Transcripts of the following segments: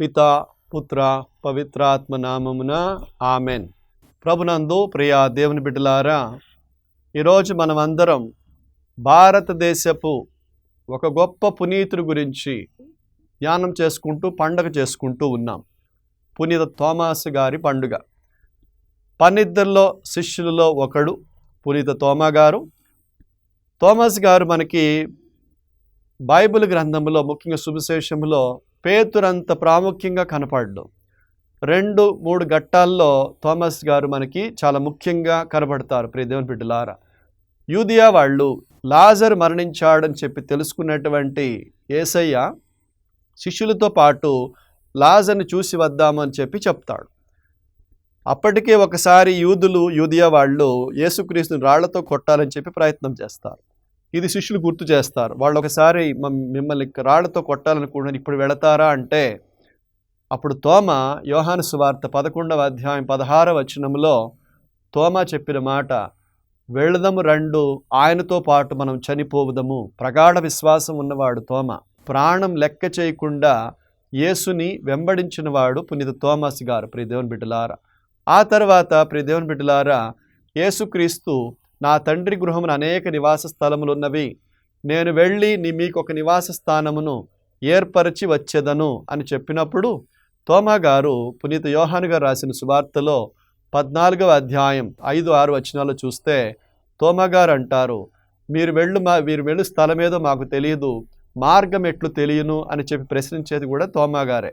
పితా పుత్ర పవిత్రాత్మ నామమున ఆమెన్. ప్రభునందు ప్రియ దేవుని బిడ్డలారా, ఈరోజు మనమందరం భారతదేశపు ఒక గొప్ప పునీతుడి గురించి ధ్యానం చేసుకుంటూ పండగ చేసుకుంటూ ఉన్నాం. పునీత తోమాసు గారి పండుగ. 12 శిష్యులలో ఒకడు పునీత తోమా గారు. తోమాస్ గారు మనకి బైబిల్ గ్రంథంలో, ముఖ్యంగా సువిశేషంలో పేతురంత ప్రాముఖ్యంగా కనపడ్డు. 2-3 ఘట్టాల్లో తోమాస్ గారు మనకి చాలా ముఖ్యంగా కనబడతారు. ప్రియ దేవుని బిడ్డలారా, యూదియా వాళ్ళు లాజరు మరణించాడని చెప్పి తెలుసుకున్నటువంటి యేసయ్య శిష్యులతో పాటు లాజర్ని చూసి వద్దామని చెప్పి చెప్తాడు. అప్పటికే ఒకసారి యూదియా వాళ్ళు యేసుక్రీస్తుని రాళ్లతో కొట్టాలని చెప్పి ప్రయత్నం చేస్తారు. ఇది శిష్యులు గుర్తు చేస్తారు. వాళ్ళు ఒకసారి మిమ్మల్ని రాళ్లతో కొట్టాలనుకుంటున్నారు, ఇప్పుడు వెళతారా అంటే, అప్పుడు తోమా యోహాను సువార్త 11వ అధ్యాయం 16వ వచనంలో తోమా చెప్పిన మాట, వెళదము రండు, ఆయనతో పాటు మనం చనిపోవుదము. ప్రగాఢ విశ్వాసం ఉన్నవాడు తోమా. ప్రాణం లెక్క చేయకుండా యేసుని వెంబడించిన వాడు పునీత తోమాస్ గారు. ప్రియ దేవుని బిడ్డలారా, ఆ తర్వాత ప్రియ దేవుని బిడ్డలారా, యేసుక్రీస్తు నా తండ్రి గృహమున అనేక నివాస స్థలములు ఉన్నవి, నేను వెళ్ళి మీకు ఒక నివాస స్థానమును ఏర్పరిచి వచ్చేదను అని చెప్పినప్పుడు తోమా గారు పునీత యోహాను గారు రాసిన సువార్తలో 14వ అధ్యాయం 5-6 వచనాలు చూస్తే తోమా గారు అంటారు, మీరు వెళ్ళు స్థలం ఏదో మాకు తెలియదు, మార్గం ఎట్లు తెలియను అని చెప్పి ప్రశ్నించేది కూడా తోమా గారే.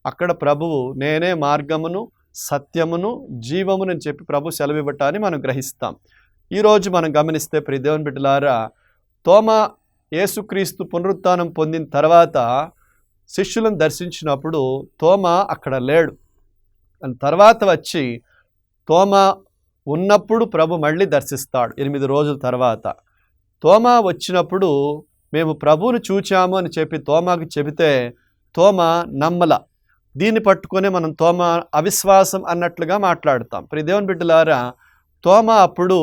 అక్కడ ప్రభువు నేనే మార్గమును సత్యమును జీవమును అని చెప్పి ప్రభు సెలవివ్వటాన్ని మనం గ్రహిస్తాం. ఈరోజు మనం గమనిస్తే ప్రియ దేవుని బిడ్డలారా, తోమా యేసుక్రీస్తు పునరుత్థానం పొందిన తర్వాత శిష్యులను దర్శించినప్పుడు తోమా అక్కడ లేడు. అని తర్వాత వచ్చి తోమా ఉన్నప్పుడు ప్రభు మళ్ళీ దర్శిస్తాడు 8 రోజుల తర్వాత. తోమా వచ్చినప్పుడు మేము ప్రభువును చూచాము అని చెప్పి తోమాకి చెబితే తోమా నమ్మల. దీన్ని పట్టుకొని మనం తోమా అవిశ్వాసం అన్నట్లుగా మాట్లాడతాం. ప్రియ దేవుని బిడ్డలారా, తోమా అప్పుడు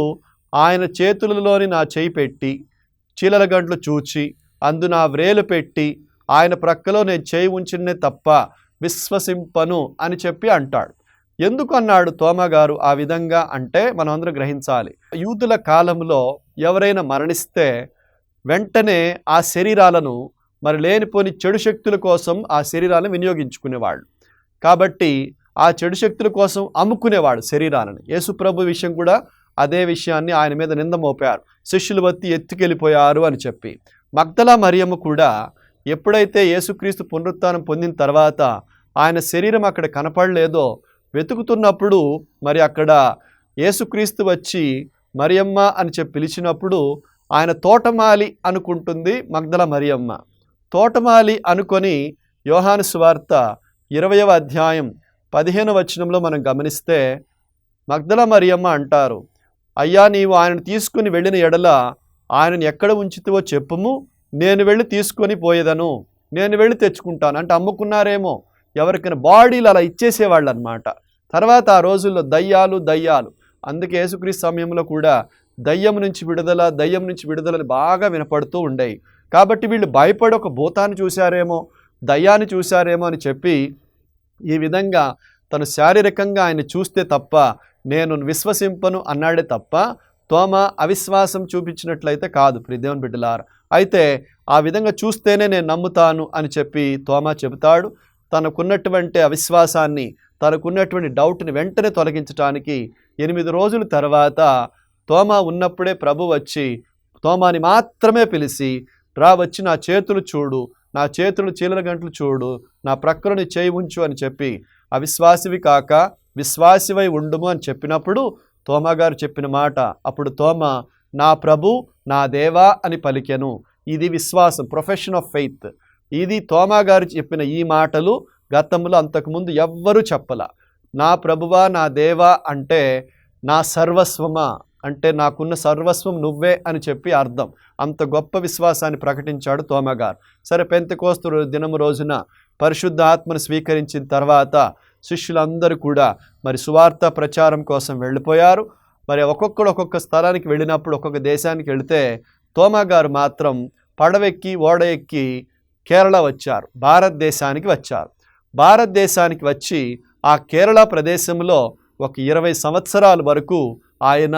ఆయన చేతులలోని నా చేయి పెట్టి చీలల గంటలు చూచి అందు నా వ్రేలు పెట్టి ఆయన ప్రక్కలో నేను చేయి ఉంచినే తప్ప విశ్వసింపను అని చెప్పి అంటాడు. ఎందుకు అన్నాడు తోమా గారు ఆ విధంగా అంటే మనం అందరం గ్రహించాలి. యూదుల కాలంలో ఎవరైనా మరణిస్తే వెంటనే ఆ శరీరాలను లేనిపోని చెడు శక్తుల కోసం ఆ శరీరాలను వినియోగించుకునేవాళ్ళు. కాబట్టి ఆ చెడు శక్తుల కోసం అమ్ముకునేవాడు శరీరాలను. యేసుప్రభు విషయం కూడా అదే విషయాన్ని ఆయన మీద నింద మోపారు, శిష్యులు బట్టి ఎత్తుకెళ్ళిపోయారు అని చెప్పి. మగ్దలా మరియమ్మ కూడా ఎప్పుడైతే యేసుక్రీస్తు పునరుత్థానం పొందిన తర్వాత ఆయన శరీరం అక్కడ కనపడలేదో వెతుకుతున్నప్పుడు అక్కడ యేసుక్రీస్తు వచ్చి మరియమ్మ అని చెప్పి పిలిచినప్పుడు ఆయన తోటమాలి అనుకుంటుంది మగ్దలా మరియమ్మ. తోటమాలి అనుకొని యోహాను సువార్త 20వ అధ్యాయం 15వ వచనంలో మనం గమనిస్తే మగ్దలా మరియమ్మ అంటారు, అయ్యా నీవు ఆయనను తీసుకుని వెళ్ళిన ఎడల ఆయనను ఎక్కడ ఉంచితివో చెప్పుము, నేను వెళ్ళి తీసుకొని పోయేదను, నేను వెళ్ళి తెచ్చుకుంటాను. అంటే అమ్ముకున్నారేమో, ఎవరికైనా బాడీలు అలా ఇచ్చేసేవాళ్ళు అనమాట. తర్వాత ఆ రోజుల్లో దయ్యాలు అందుకే యేసుక్రీస్తు సమయంలో కూడా దయ్యం నుంచి విడుదలని బాగా వినపడుతూ ఉండేవి. కాబట్టి వీళ్ళు భయపడి ఒక భూతాన్ని చూశారేమో, దయ్యాన్ని చూశారేమో అని చెప్పి ఈ విధంగా తను శారీరకంగా ఆయన చూస్తే తప్ప నేను విశ్వసింపను అన్నాడే తప్ప తోమా అవిశ్వాసం చూపించినట్లయితే కాదు. ప్రియ దేవుని బిడ్డలారా, అయితే ఆ విధంగా చూస్తేనే నేను నమ్ముతాను అని చెప్పి తోమా చెబుతాడు. తనకున్నటువంటి అవిశ్వాసాన్ని, తనకున్నటువంటి డౌట్ని వెంటనే తొలగించడానికి 8 రోజుల తర్వాత తోమా ఉన్నప్పుడే ప్రభు వచ్చి తోమాని మాత్రమే పిలిచి, రా వచ్చి నా చేతులు చూడు, నా చేతులు చీలల గంటలు చూడు, నా ప్రక్కలని చేయి ఉంచు అని చెప్పి అవిశ్వాసివి కాక విశ్వాసివై ఉండుము అని చెప్పినప్పుడు తోమా గారు చెప్పిన మాట, అప్పుడు తోమా నా ప్రభు నా దేవా అని పలికెను. ఇది విశ్వాసం, ప్రొఫెషన్ ఆఫ్ ఫెయిత్. ఇది తోమా గారు చెప్పిన ఈ మాటలు గతంలో అంతకుముందు ఎవ్వరూ చెప్పల. నా ప్రభువా నా దేవా అంటే నా సర్వస్వమా అంటే నాకున్న సర్వస్వం నువ్వే అని చెప్పి అర్థం. అంత గొప్ప విశ్వాసాన్ని ప్రకటించాడు తోమా గారు. సరే, పెంతెకోస్తు దినము రోజున పరిశుద్ధ ఆత్మను స్వీకరించిన తర్వాత శిష్యులందరూ కూడా సువార్త ప్రచారం కోసం వెళ్ళిపోయారు. ఒక్కొక్క స్థలానికి వెళ్ళినప్పుడు, ఒక్కొక్క దేశానికి వెళితే తోమా గారు మాత్రం పడవెక్కి ఓడ ఎక్కి కేరళ వచ్చారు, భారతదేశానికి వచ్చారు. భారతదేశానికి వచ్చి ఆ కేరళ ప్రదేశంలో ఒక 20 సంవత్సరాల వరకు ఆయన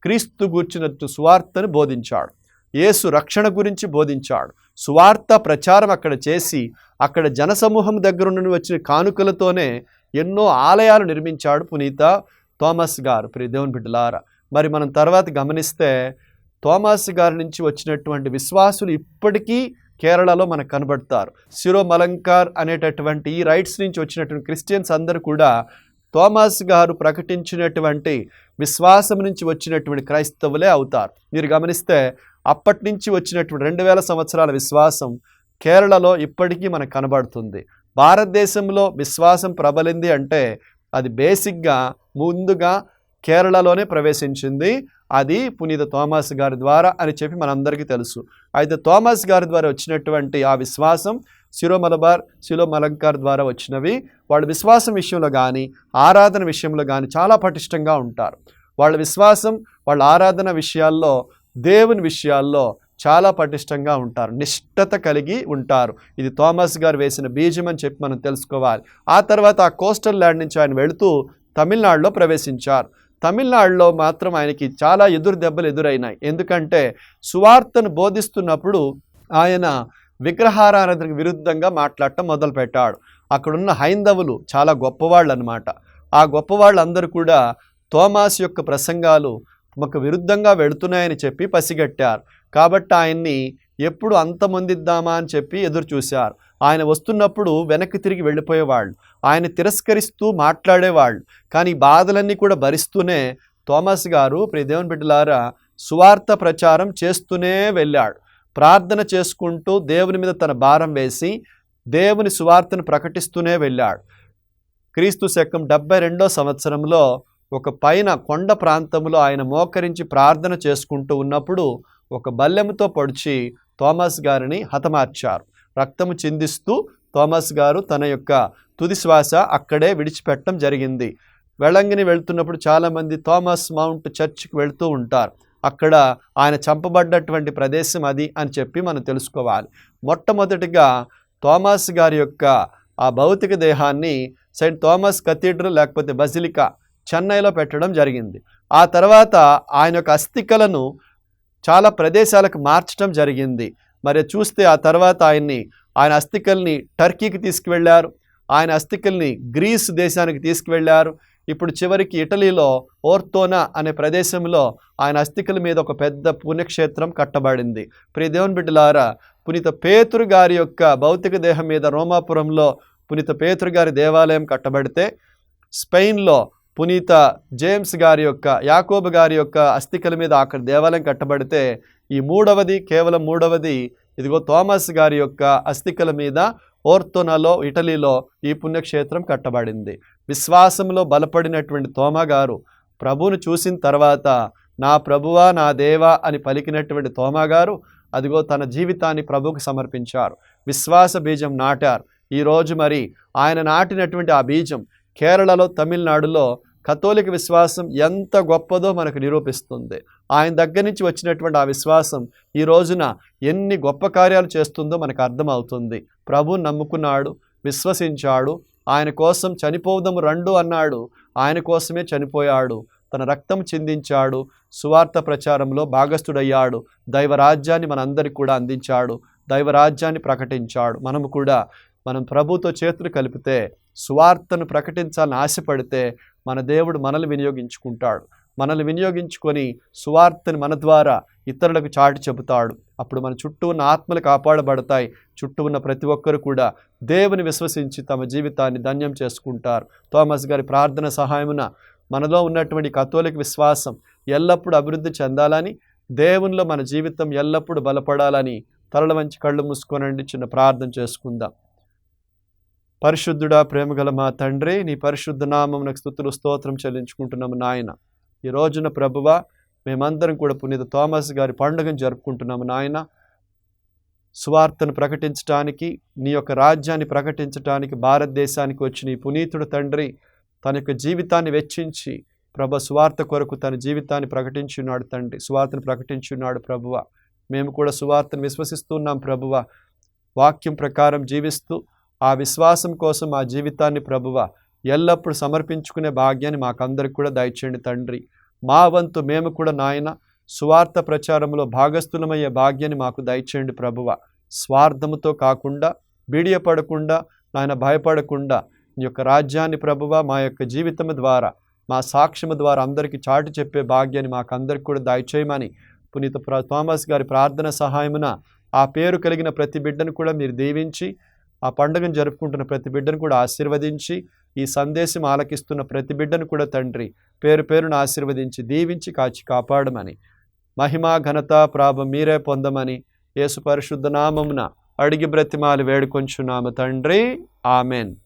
క్రీస్తు గూర్చినట్టు సువార్తను బోధించాడు. యేసు రక్షణ గురించి బోధించాడు. సువార్త ప్రచారం అక్కడ చేసి అక్కడ జనసమూహం దగ్గర నుండి వచ్చిన కానుకలతోనే ఎన్నో ఆలయాలు నిర్మించాడు పునీత థోమస్ గారు. ప్రియ దేవుని బిడ్డలారా, మరి మనం తర్వాత గమనిస్తే థోమస్ గారి నుంచి వచ్చినటువంటి విశ్వాసులు ఇప్పటికీ కేరళలో మనకు కనబడతారు. సిరో మలంకార్ అనేటటువంటి ఈ రైట్స్ నుంచి వచ్చినటువంటి క్రిస్టియన్స్ అందరూ కూడా థోమస్ గారు ప్రకటించినటువంటి విశ్వాసం నుంచి వచ్చినటువంటి క్రైస్తవులే అవుతారు. మీరు గమనిస్తే అప్పటి నుంచి వచ్చినటువంటి 2000 సంవత్సరాల విశ్వాసం కేరళలో ఇప్పటికీ మనకు కనబడుతుంది. భారతదేశంలో విశ్వాసం ప్రబలింది అంటే అది బేసిక్గా ముందుగా కేరళలోనే ప్రవేశించింది. అది పునీత థోమస్ గారి ద్వారా అని చెప్పి మనందరికీ తెలుసు. అయితే థోమస్ గారి ద్వారా వచ్చినటువంటి ఆ విశ్వాసం సిరో మలంకార్ ద్వారా వచ్చినవి. వాళ్ళ విశ్వాసం విషయంలో కానీ ఆరాధన విషయంలో కానీ చాలా పటిష్టంగా ఉంటారు. వాళ్ళ విశ్వాసం, వాళ్ళ ఆరాధన విషయాల్లో, దేవుని విషయాల్లో చాలా పటిష్టంగా ఉంటారు, నిష్ఠత కలిగి ఉంటారు. ఇది థోమస్ గారు వేసిన బీజం అని చెప్పి మనం తెలుసుకోవాలి. ఆ తర్వాత ఆ కోస్టల్ ల్యాండ్ నుంచి ఆయన వెళుతూ తమిళనాడులో ప్రవేశించారు. తమిళనాడులో మాత్రం ఆయనకి చాలా దెబ్బలు ఎదురైనాయి. ఎందుకంటే సువార్తను బోధిస్తున్నప్పుడు ఆయన విగ్రహారాధనకు విరుద్ధంగా మాట్లాడటం మొదలుపెట్టాడు. అక్కడున్న హైందవులు చాలా గొప్పవాళ్ళు అన్నమాట. ఆ గొప్పవాళ్ళందరూ కూడా థోమాస్ యొక్క ప్రసంగాలు మాకు విరుద్ధంగా వెళుతున్నాయని చెప్పి పసిగట్టారు. కాబట్టి ఆయన్ని ఎప్పుడు అంతమొందిద్దామా అని చెప్పి ఎదురు చూశారు. ఆయన వస్తున్నప్పుడు వెనక్కి తిరిగి వెళ్ళిపోయేవాళ్ళు, ఆయన తిరస్కరిస్తూ మాట్లాడేవాళ్ళు. కానీ బాధలన్నీ కూడా భరిస్తూనే థోమస్ గారు, ప్రియ దేవుని బిడ్డలారా, సువార్త ప్రచారం చేస్తూనే వెళ్ళాడు. ప్రార్థన చేసుకుంటూ దేవుని మీద తన భారం వేసి దేవుని సువార్తను ప్రకటిస్తూనే వెళ్ళాడు. క్రీస్తు శకం 72వ సంవత్సరంలో ఒక పైన కొండ ప్రాంతంలో ఆయన మోకరించి ప్రార్థన చేసుకుంటూ ఉన్నప్పుడు ఒక బల్లెముతో పొడిచి థోమస్ గారిని హతమార్చారు. రక్తము చిందిస్తూ థోమస్ గారు తన యొక్క తుది శ్వాస అక్కడే విడిచిపెట్టడం జరిగింది. వెళంగిని వెళ్తున్నప్పుడు చాలామంది థోమస్ మౌంట్ చర్చ్కి వెళ్తూ ఉంటారు. అక్కడ ఆయన చంపబడ్డటువంటి ప్రదేశం అది అని చెప్పి మనం తెలుసుకోవాలి. మొట్టమొదటిగా థోమస్ గారి యొక్క ఆ భౌతిక దేహాన్ని సెయింట్ థోమస్ కథీడ్రల్ లేకపోతే బసిలికా చెన్నైలో పెట్టడం జరిగింది. ఆ తర్వాత ఆయన యొక్క అస్థికలను చాలా ప్రదేశాలకు మార్చడం జరిగింది. మరి చూస్తే ఆ తర్వాత ఆయన అస్థికల్ని టర్కీకి తీసుకువెళ్ళారు, ఆయన అస్థికల్ని గ్రీస్ దేశానికి తీసుకువెళ్ళారు. ఇప్పుడు చివరికి ఇటలీలో ఓర్తోనా అనే ప్రదేశంలో ఆయన అస్థికల మీద ఒక పెద్ద పుణ్యక్షేత్రం కట్టబడింది. ప్రియ దేవుని బిడ్డలారా, పునీత పేతురు గారి యొక్క భౌతిక దేహం మీద రోమాపురంలో పునీత పేతురు గారి దేవాలయం కట్టబడితే, స్పెయిన్లో పునీత జేమ్స్ గారి యొక్క, యాకోబు గారి యొక్క అస్థికల మీద అక్కడ దేవాలయం కట్టబడితే, ఈ కేవలం మూడవది ఇదిగో థోమస్ గారి యొక్క అస్థికల మీద ఓర్తోనాలో ఇటలీలో ఈ పుణ్యక్షేత్రం కట్టబడింది. విశ్వాసంలో బలపడినటువంటి థోమా గారు ప్రభువును చూసిన తర్వాత నా ప్రభువా నా దేవా అని పలికినటువంటి థోమా గారు అదిగో తన జీవితాన్ని ప్రభువుకు సమర్పించారు. విశ్వాస బీజం నాటారు. ఈరోజు మరి ఆయన నాటినటువంటి ఆ బీజం కేరళలో, తమిళనాడులో కథోలిక విశ్వాసం ఎంత గొప్పదో మనకు నిరూపిస్తుంది. ఆయన దగ్గర నుంచి వచ్చినటువంటి ఆ విశ్వాసం ఈ రోజున ఎన్ని గొప్ప కార్యాలు చేస్తుందో మనకు అర్థమవుతుంది. ప్రభువుని నమ్ముకున్నాడు, విశ్వసించాడు, ఆయన కోసం చనిపోదాము రండు అన్నాడు, ఆయన కోసమే చనిపోయాడు, తన రక్తం చిందించాడు, సువార్త ప్రచారంలో భాగస్థుడయ్యాడు, దైవరాజ్యాన్ని మనందరికీ కూడా అందించాడు, దైవరాజ్యాన్ని ప్రకటించాడు. మనం ప్రభుతో చేతులు కలిపితే, సువార్తను ప్రకటించాలని ఆశపడితే మన దేవుడు మనల్ని వినియోగించుకుంటాడు. మనల్ని వినియోగించుకొని సువార్తని మన ద్వారా ఇతరులకు చాటి చెబుతాడు. అప్పుడు మన చుట్టూ ఉన్న ఆత్మలు కాపాడబడతాయి. చుట్టూ ఉన్న ప్రతి ఒక్కరు కూడా దేవుని విశ్వసించి తమ జీవితాన్ని ధన్యం చేసుకుంటారు. థోమస్ గారి ప్రార్థన సహాయమున మనలో ఉన్నటువంటి కథోలిక విశ్వాసం ఎల్లప్పుడూ అభివృద్ధి చెందాలని, దేవునిలో మన జీవితం ఎల్లప్పుడూ బలపడాలని తలల వంచి కళ్ళు మూసుకోనండి, చిన్న ప్రార్థన చేసుకుందాం. పరిశుద్ధుడా, ప్రేమగల మా తండ్రి, నీ పరిశుద్ధ నామమునకు స్తుతులు స్తోత్రం చెల్లించుకుంటున్నాము నాయన. ఈ రోజున ప్రభువా, మేమందరం కూడా పునీత థోమస్ గారి పండుగను జరుపుకుంటున్నాము నాయన. సువార్తను ప్రకటించడానికి, నీ యొక్క రాజ్యాన్ని ప్రకటించడానికి భారతదేశానికి వచ్చిన ఈ పునీతుడు తండ్రి తన యొక్క జీవితాన్ని వెచ్చించి సువార్త కొరకు తన జీవితాన్ని ప్రకటించున్నాడు తండ్రి, సువార్తను ప్రకటించున్నాడు ప్రభువా. మేము కూడా సువార్తను విశ్వసిస్తున్నాం ప్రభువా. వాక్యం ప్రకారం జీవిస్తూ ఆ విశ్వాసం కోసం మా జీవితాన్ని ప్రభువా ఎల్లప్పుడూ సమర్పించుకునే భాగ్యాన్ని మాకందరికి కూడా దయచేయండి తండ్రి. మా వంతు మేము కూడా నాయన సువార్త ప్రచారంలో భాగస్థులమయ్యే భాగ్యాన్ని మాకు దయచేయండి ప్రభువా. స్వార్థముతో కాకుండా, బిడియపడకుండా, నాయన భయపడకుండా నీ యొక్క రాజ్యాన్ని ప్రభువా మా యొక్క జీవితం ద్వారా, మా సాక్ష్యము ద్వారా అందరికీ చాటి చెప్పే భాగ్యాన్ని మాకందరికి కూడా దయచేయమని పునీత థామస్ గారి ప్రార్థన సహాయమున ఆ పేరు కలిగిన ప్రతి బిడ్డను కూడా మీరు దీవించి, ఆ పండుగను జరుపుకుంటున్న ప్రతి బిడ్డను కూడా ఆశీర్వదించి, ఈ సందేశం ఆలకిస్తున్న ప్రతి బిడ్డను కూడా తండ్రి పేరు పేరును ఆశీర్వదించి దీవించి కాచి కాపాడమని, మహిమ ఘనత ప్రాభం మీరే పొందమని యేసు పరిశుద్ధ నామమున అడిగి బ్రతిమాలి వేడుకొంచున్నాము తండ్రి. ఆమెన్.